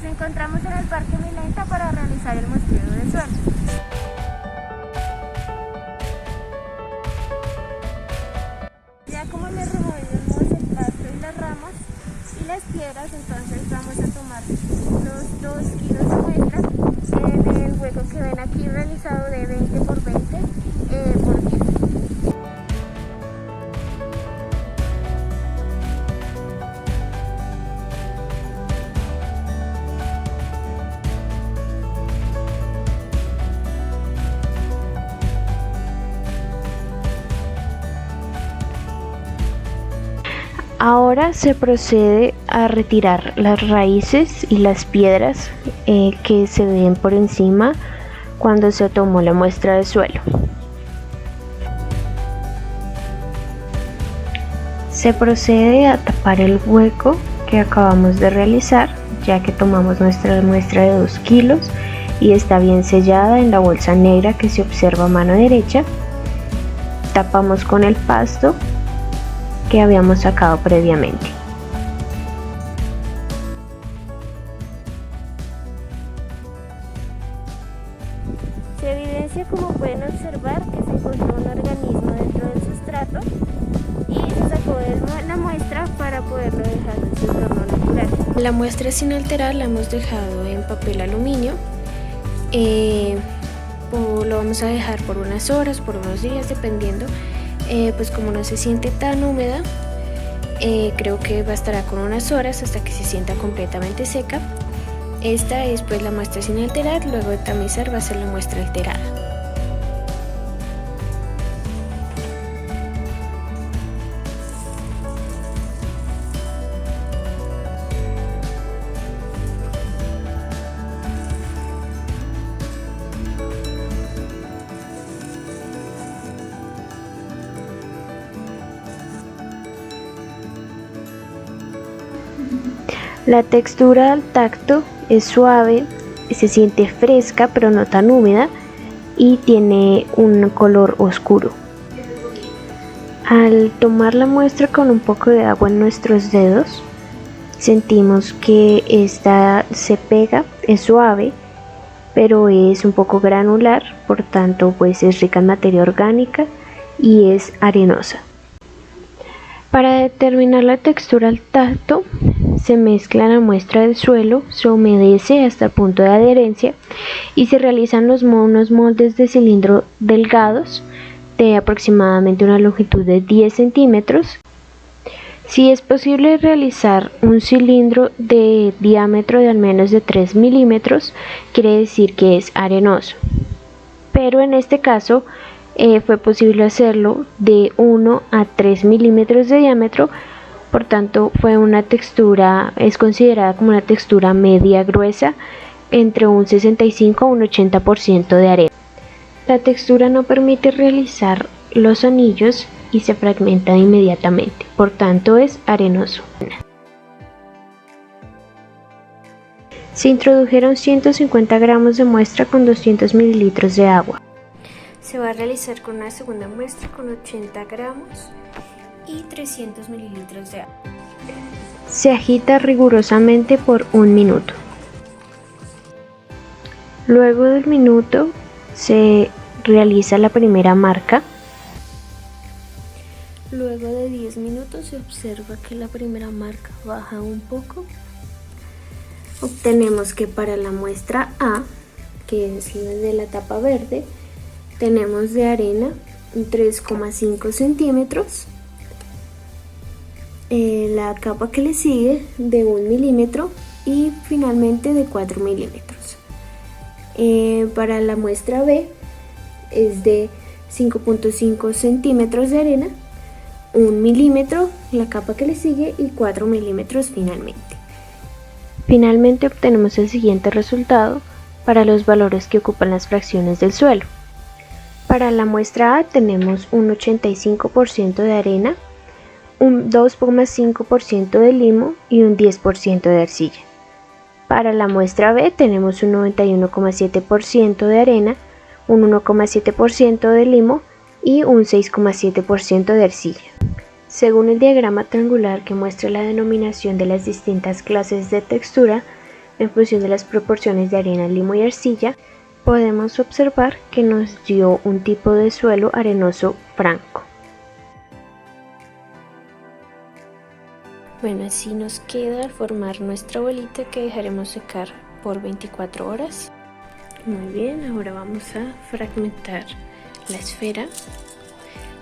Nos encontramos en el Parque Milenta para realizar el muestreo de suelo. Ya como les removimos el pasto y las ramas y las piedras, entonces vamos a tomar los 2 kilos de muestra en el hueco que ven aquí realizado de 20 por 20 por 10. Ahora se procede a retirar las raíces y las piedras que se ven por encima cuando se tomó la muestra de suelo. Se procede a tapar el hueco que acabamos de realizar, ya que tomamos nuestra muestra de 2 kilos y está bien sellada en la bolsa negra que se observa a mano derecha. Tapamos con el pasto que habíamos sacado previamente. Se evidencia, como pueden observar, que se encontró un organismo dentro del sustrato y se sacó de la muestra para poderlo dejar en su entorno natural. La muestra sin alterar la hemos dejado en papel aluminio. Lo vamos a dejar por unas horas, por unos días, dependiendo. Pues como no se siente tan húmeda, creo que bastará con unas horas hasta que se sienta completamente seca. Esta es pues la muestra sin alterar. Luego de tamizar va a ser la muestra alterada. La textura al tacto es suave, se siente fresca pero no tan húmeda y tiene un color oscuro. Al tomar la muestra con un poco de agua en nuestros dedos, sentimos que esta se pega, es suave, pero es un poco granular, por tanto pues es rica en materia orgánica y es arenosa. Para determinar la textura al tacto, se mezcla la muestra del suelo, se humedece hasta el punto de adherencia y se realizan unos moldes de cilindro delgados de aproximadamente una longitud de 10 centímetros. Si es posible realizar un cilindro de diámetro de al menos de 3 milímetros, quiere decir que es arenoso. Pero en este caso fue posible hacerlo de 1 a 3 milímetros de diámetro. Por tanto, es considerada como una textura media gruesa, entre un 65 a un 80% de arena. La textura no permite realizar los anillos y se fragmenta inmediatamente, por tanto es arenoso. Se introdujeron 150 gramos de muestra con 200 mililitros de agua. Se va a realizar con una segunda muestra con 80 gramos y 300 mililitros de agua. Se agita rigurosamente por 1 minuto. Luego del minuto se realiza la primera marca. Luego de 10 minutos se observa que la primera marca baja un poco. Obtenemos que para la muestra A, que es la de la tapa verde, tenemos de arena 3,5 centímetros. La capa que le sigue de 1 milímetro y finalmente de 4 milímetros. Para la muestra B es de 5,5 centímetros de arena, 1 milímetro la capa que le sigue y 4 milímetros finalmente. Finalmente obtenemos el siguiente resultado para los valores que ocupan las fracciones del suelo. Para la muestra A tenemos un 85% de arena, un 2,5% de limo y un 10% de arcilla. Para la muestra B tenemos un 91,7% de arena, un 1,7% de limo y un 6,7% de arcilla. Según el diagrama triangular que muestra la denominación de las distintas clases de textura, en función de las proporciones de arena, limo y arcilla, podemos observar que nos dio un tipo de suelo arenoso franco. Bueno, así nos queda formar nuestra bolita que dejaremos secar por 24 horas. Muy bien, ahora vamos a fragmentar la esfera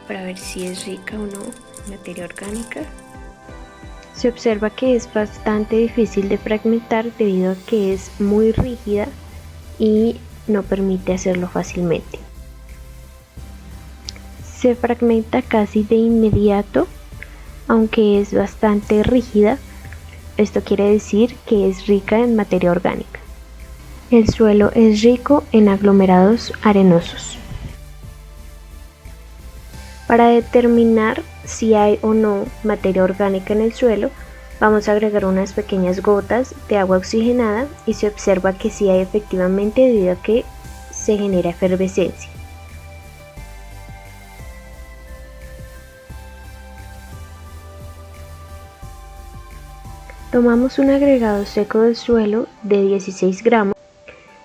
para ver si es rica o no en materia orgánica. Se observa que es bastante difícil de fragmentar debido a que es muy rígida y no permite hacerlo fácilmente. Se fragmenta casi de inmediato, aunque es bastante rígida. Esto quiere decir que es rica en materia orgánica. El suelo es rico en aglomerados arenosos. Para determinar si hay o no materia orgánica en el suelo, vamos a agregar unas pequeñas gotas de agua oxigenada y se observa que sí hay efectivamente debido a que se genera efervescencia. Tomamos un agregado seco del suelo de 16 gramos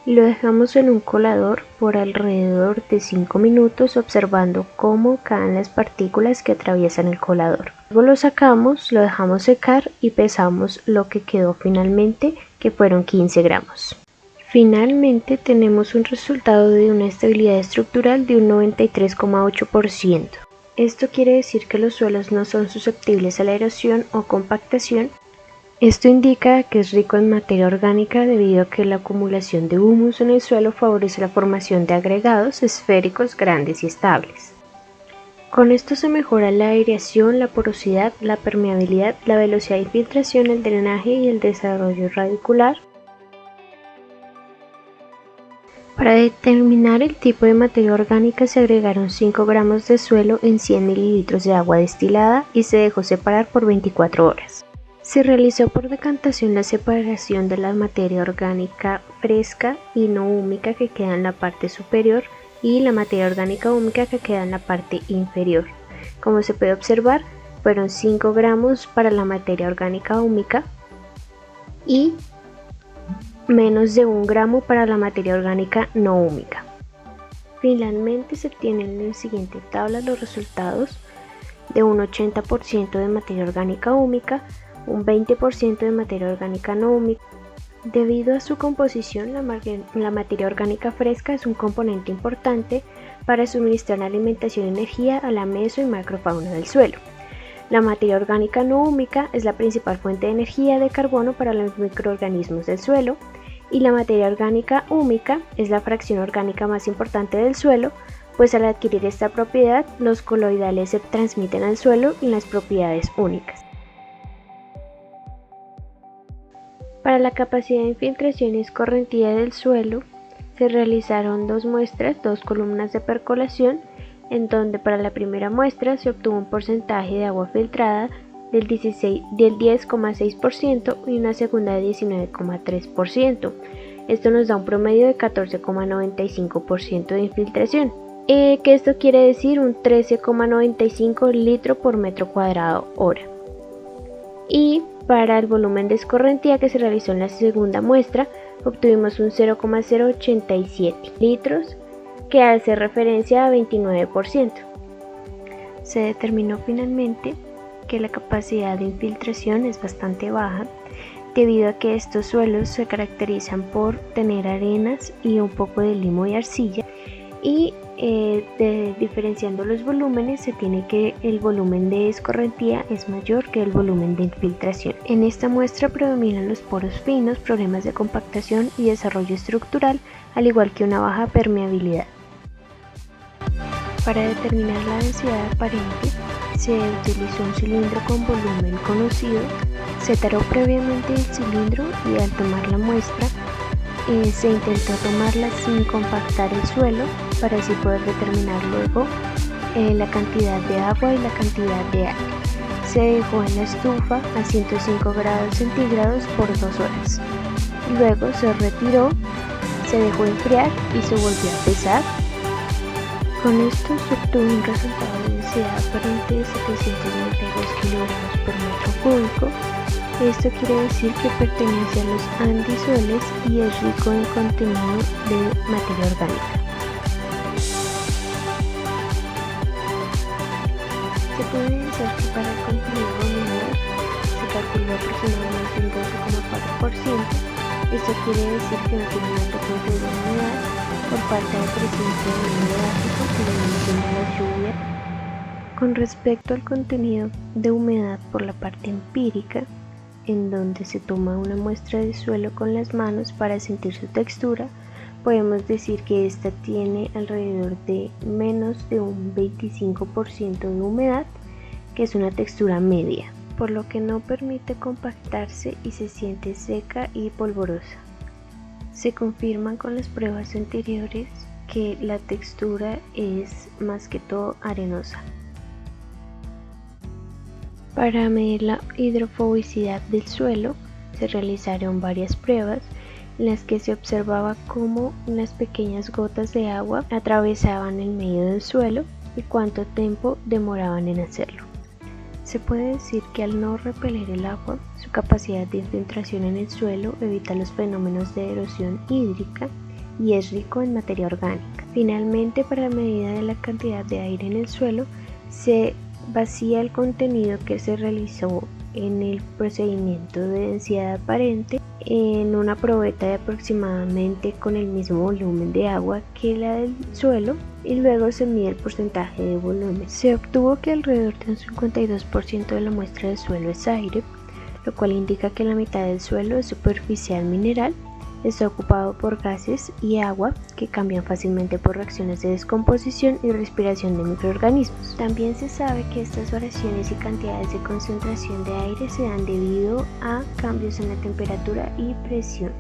y lo dejamos en un colador por alrededor de 5 minutos observando cómo caen las partículas que atraviesan el colador. Luego lo sacamos, lo dejamos secar y pesamos lo que quedó finalmente, que fueron 15 gramos. Finalmente tenemos un resultado de una estabilidad estructural de un 93,8%. Esto quiere decir que los suelos no son susceptibles a la erosión o compactación. Esto indica que es rico en materia orgánica debido a que la acumulación de humus en el suelo favorece la formación de agregados esféricos grandes y estables. Con esto se mejora la aireación, la porosidad, la permeabilidad, la velocidad de infiltración, el drenaje y el desarrollo radicular. Para determinar el tipo de materia orgánica se agregaron 5 gramos de suelo en 100 mililitros de agua destilada y se dejó separar por 24 horas. Se realizó por decantación la separación de la materia orgánica fresca y no húmica que queda en la parte superior y la materia orgánica húmica que queda en la parte inferior. Como se puede observar, fueron 5 gramos para la materia orgánica húmica y menos de 1 gramo para la materia orgánica no húmica. Finalmente se tienen en la siguiente tabla los resultados de un 80% de materia orgánica húmica, un 20% de materia orgánica no húmica. Debido a su composición, la materia orgánica fresca es un componente importante para suministrar alimentación y energía a la meso y macrofauna del suelo. La materia orgánica no húmica es la principal fuente de energía de carbono para los microorganismos del suelo, y la materia orgánica húmica es la fracción orgánica más importante del suelo, pues al adquirir esta propiedad, los coloidales se transmiten al suelo y las propiedades únicas. Para la capacidad de infiltración y escorrentía del suelo, se realizaron 2 muestras, 2 columnas de percolación, en donde para la primera muestra se obtuvo un porcentaje de agua filtrada del 10,6% y una segunda de 19,3%. Esto nos da un promedio de 14,95% de infiltración, que esto quiere decir un 13,95 litro por metro cuadrado hora. Y para el volumen de escorrentía que se realizó en la segunda muestra, obtuvimos un 0,087 litros, que hace referencia a 29%. Se determinó finalmente que la capacidad de infiltración es bastante baja, debido a que estos suelos se caracterizan por tener arenas y un poco de limo y arcilla, y diferenciando los volúmenes se tiene que el volumen de escorrentía es mayor que el volumen de infiltración. En esta muestra predominan los poros finos, problemas de compactación y desarrollo estructural, al igual que una baja permeabilidad. Para determinar la densidad aparente, se utilizó un cilindro con volumen conocido, se taró previamente el cilindro y al tomar la muestra, se intentó tomarla sin compactar el suelo para así poder determinar luego la cantidad de agua y la cantidad de aire. Se dejó en la estufa a 105 grados centígrados por 2 horas. Luego se retiró, se dejó enfriar y se volvió a pesar. Con esto se obtuvo un resultado de densidad aparente de 792 kilogramos por metro cúbico Esto quiere decir que pertenece a los andisoles y es rico en contenido de materia orgánica. Se puede evidenciar que para el contenido de humedad se calculó aproximadamente un 12,4%. Esto quiere decir que no tiene un alto contenido de humedad por falta de presencia de medio ácido y la emisión de la lluvia. Con respecto al contenido de humedad por la parte empírica, en donde se toma una muestra de suelo con las manos para sentir su textura, podemos decir que esta tiene alrededor de menos de un 25% de humedad, que es una textura media, por lo que no permite compactarse y se siente seca y polvorosa. Se confirman con las pruebas anteriores que la textura es más que todo arenosa. Para medir la hidrofobicidad del suelo, se realizaron varias pruebas en las que se observaba cómo unas pequeñas gotas de agua atravesaban el medio del suelo y cuánto tiempo demoraban en hacerlo. Se puede decir que al no repeler el agua, su capacidad de infiltración en el suelo evita los fenómenos de erosión hídrica y es rico en materia orgánica. Finalmente, para la medida de la cantidad de aire en el suelo, se vacía el contenido que se realizó en el procedimiento de densidad aparente en una probeta de aproximadamente con el mismo volumen de agua que la del suelo y luego se mide el porcentaje de volumen. Se obtuvo que alrededor de un 52% de la muestra del suelo es aire, lo cual indica que la mitad del suelo es superficial mineral, está ocupado por gases y agua que cambian fácilmente por reacciones de descomposición y respiración de microorganismos. También se sabe que estas variaciones y cantidades de concentración de aire se dan debido a cambios en la temperatura y presión.